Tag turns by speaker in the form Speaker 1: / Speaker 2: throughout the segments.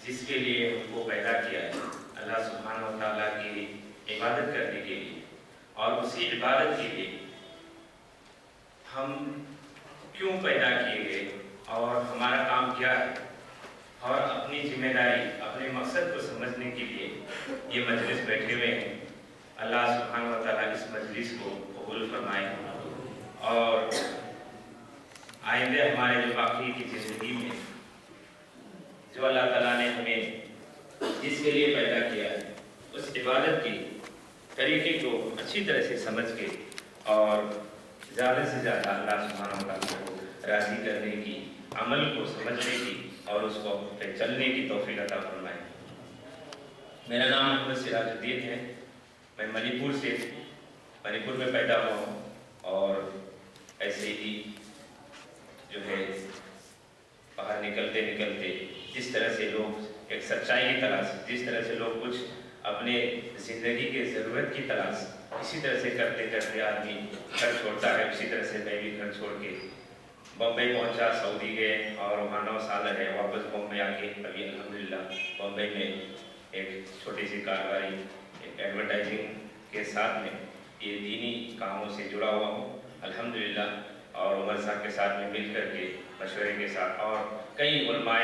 Speaker 1: جس کے لیے ہم کو پیدا کیا ہے اللہ سبحانہ و تعالیٰ کی عبادت کرنے کے لیے، اور اسی عبادت کے لیے ہم کیوں پیدا کیے گئے اور ہمارا کام کیا ہے، اور اپنی ذمہ داری اپنے مقصد کو سمجھنے کے لیے یہ مجلس بیٹھے ہوئے ہیں۔ اللہ سبحانہ و تعالیٰ اس مجلس کو قبول فرمائے اور آئندہ ہمارے جو باقی کی زندگی میں جو اللہ تعالیٰ نے ہمیں جس کے لیے پیدا کیا ہے اس عبادت کی طریقے کو اچھی طرح سے سمجھ کے اور زیادہ سے زیادہ اللہ سبحانہ و تعالیٰ کو راضی کرنے کی، عمل کو سمجھنے کی اور اس کو پہ چلنے کی توفیق عطا فرمائے۔ میرا نام محمد سراج الدین ہے، میں منی پور میں پیدا ہوا ہوں، اور ایسے ہی جو ہے باہر نکلتے نکلتے جس طرح سے لوگ ایک سچائی کی تلاش، جس طرح سے لوگ کچھ اپنے زندگی کے ضرورت کی تلاش اسی طرح سے کرتے کرتے آدمی گھر چھوڑتا ہے، اسی طرح سے میں بھی گھر چھوڑ کے بمبئی پہنچا، سعودی گئے اور وہاں 9 سال رہے، واپس بمبئی آ کے ابھی الحمدللہ بمبئی میں ایک چھوٹی سی کاروباری ایڈورٹائزنگ کے ساتھ میں یہ دینی کاموں سے جڑا ہوا ہوں الحمدللہ، اور عمر صاحب کے ساتھ میں مل کر کے مشورے کے ساتھ اور کئی علماء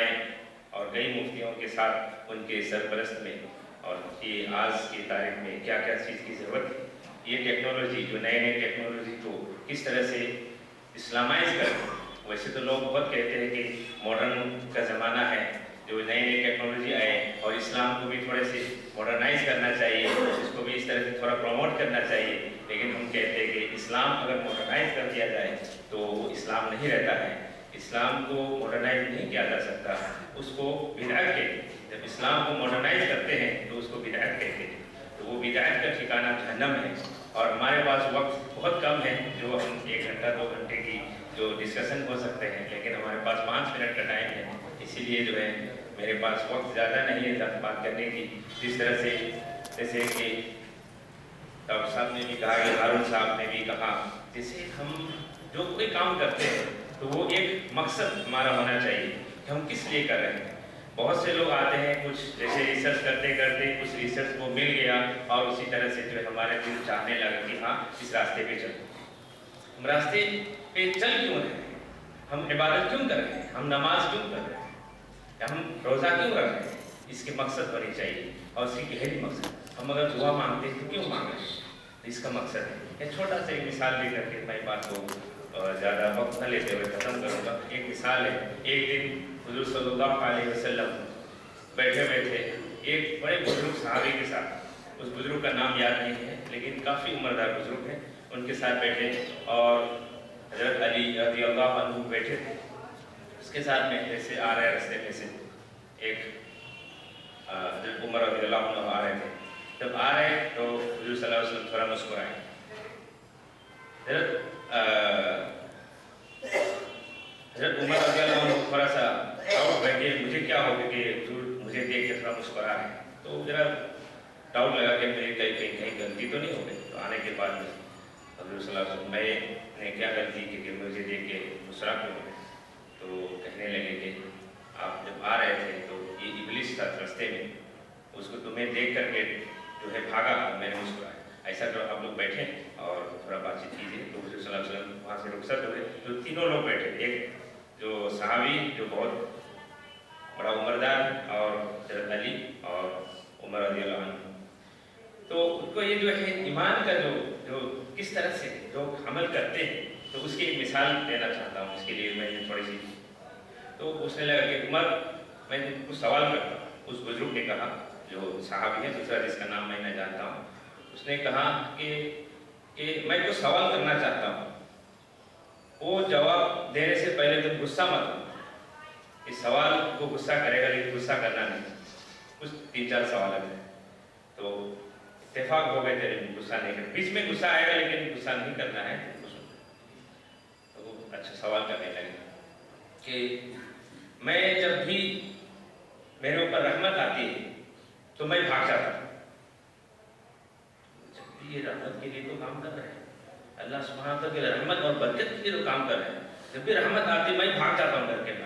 Speaker 1: اور کئی مفتیوں کے ساتھ ان کے سرپرست میں، اور یہ آج کی تاریخ میں کیا کیا چیز کی ضرورت ہے، یہ ٹیکنالوجی جو نئے ٹیکنالوجی کو کس طرح سے اسلامائز کریں۔ ویسے تو لوگ بہت کہتے ہیں کہ ماڈرن کا زمانہ ہے، جو نئے ٹیکنالوجی آئے اور اسلام کو بھی تھوڑے سے ماڈرنائز کرنا چاہیے، اس کو بھی اس طرح سے تھوڑا پروموٹ کرنا چاہیے، لیکن ہم کہتے ہیں کہ اسلام اگر ماڈرنائز کر دیا جائے تو وہ اسلام نہیں رہتا ہے۔ اسلام کو ماڈرنائز نہیں کیا جا سکتا، اس کو بدعت کہتے ہیں۔ جب اسلام کو ماڈرنائز کرتے ہیں تو اس کو بدعت کہتے ہیں، تو وہ بدعت کا ٹھکانہ جہنم ہے۔ اور ہمارے پاس وقت بہت کم ہے جو ہم 1 گھنٹہ 2 گھنٹے کی جو ڈسکشن ہو سکتے ہیں، لیکن ہمارے پاس 5 منٹ کا ٹائم ہے، اسی لیے جو ہے میرے پاس وقت زیادہ نہیں ہے بات کرنے کی۔ جس طرح سے جیسے کہ ڈاکٹر صاحب نے بھی کہا کہ ہارون صاحب نے بھی کہا، جیسے ہم جو کوئی کام کرتے ہیں تو وہ ایک مقصد ہمارا ہونا چاہیے کہ ہم کس لیے کر رہے ہیں۔ بہت سے لوگ آتے ہیں کچھ جیسے ریسرچ کرتے کرتے کچھ ریسرچ کو مل گیا اور اسی طرح سے جو ہے ہمارے دل چاہنے لگا کہ ہاں اس راستے پہ چلو۔ ہم راستے پہ چل کیوں رہے ہیں؟ ہم عبادت کیوں کر رہے ہیں؟ ہم نماز کیوں کر رہے ہیں؟ یا ہم روزہ کیوں رکھ رہے ہیں؟ اس کے مقصد ہونی چاہیے، اور اس کی گہری مقصد۔ ہم اگر دعا مانگتے ہیں تو کیوں مانگ رہے ہیں؟ اس کا مقصد ہے۔ ایک چھوٹا سا ایک مثال لے کر کے میں بات کو زیادہ وقت نہ لیتے ہوئے ختم کروں گا۔ ایک مثال ہے، ایک دن حضور صلی اللہ علیہ وسلم بیٹھے ہوئے تھے ایک بڑے بزرگ صحابی کے ساتھ، اس بزرگ کا نام یاد نہیں ہے لیکن کافی عمردار بزرگ ہیں، ان کے ساتھ بیٹھے اور حضرت علی رضی اللہ عنہ بیٹھے تھے، اس کے ساتھ میں جیسے آ رہے رستے میں سے ایک حضرت عمر رضی اللہ عنہ آ رہے تھے۔ جب آ رہے تو حضور صلی اللہ علیہ وسلم تھوڑا مسکرائے۔ حضرت عمر رضی اللہ عنہ تھوڑا سا ڈاؤٹ بیٹھے، مجھے کیا ہوگا کہ حضور مجھے دیکھ کے تھوڑا مسکرا رہے ہیں، تو ذرا ڈاؤٹ لگا کہ میری کہیں غلطی تو نہیں ہو گئی۔ تو آنے کے بعد میں حضور صلی اللہ علیہ وسلم میں نے کیا غلطی کی کہ مجھے دیکھ کے مسکرا کیوں ہو گئے؟ تو کہنے لگے کہ آپ جب آ رہے تھے تو یہ ابلیس تھا رستے میں، اس کو تمہیں دیکھ کر کے جو ہے بھاگا، میں نے مسکرایا۔ ایسا کرو آپ لوگ بیٹھیں اور تھوڑا بات چیت کیجیے۔ تو حضور صلی اللہ علیہ وسلم وہاں سے رخصت ہوئے، تو تینوں لوگ بیٹھے، ایک جو صحابی جو بہت بڑا عمردار اور حضرت علی اور عمر رضی اللہ عنہ، تو ان کو یہ جو ہے ایمان کا جو کس طرح سے لوگ عمل کرتے ہیں، تو اس کی ایک مثال دینا چاہتا ہوں۔ اس کے لیے میں نے تھوڑی سی تو پوچھنے لگا کہ عمر میں کچھ سوال کرتا ہوں۔ اس بزرگ نے کہا، جو صحابی ہے دوسرا جس کا نام میں نہ جانتا ہوں، اس نے کہا کہ میں کچھ سوال کرنا چاہتا ہوں، وہ جواب دینے سے پہلے تم غصہ مت ہو۔ اس سوال کو غصہ کرے گا لیکن غصہ کرنا نہیں۔ کچھ 3-4 سوال ہے تو اتفاق ہو گئے تھے، غصہ نہیں کرنا، بیچ میں غصہ آئے گا لیکن غصہ نہیں کرنا ہے۔ تو وہ اچھا سوال کرنے لگے کہ میں جب بھی میرے اوپر رحمت آتی ہے تو میں بھاگ جاتا ہوں۔ جب بھی یہ رحمت کے لیے تو کام کر رہے ہیں، اللہ سبحانہ وتعالیٰ کی رحمت اور برکت کے لیے تو کام کر رہے ہیں، جب بھی رحمت آتی ہے میں بھاگ جاتا ہوں گھر کے اندر۔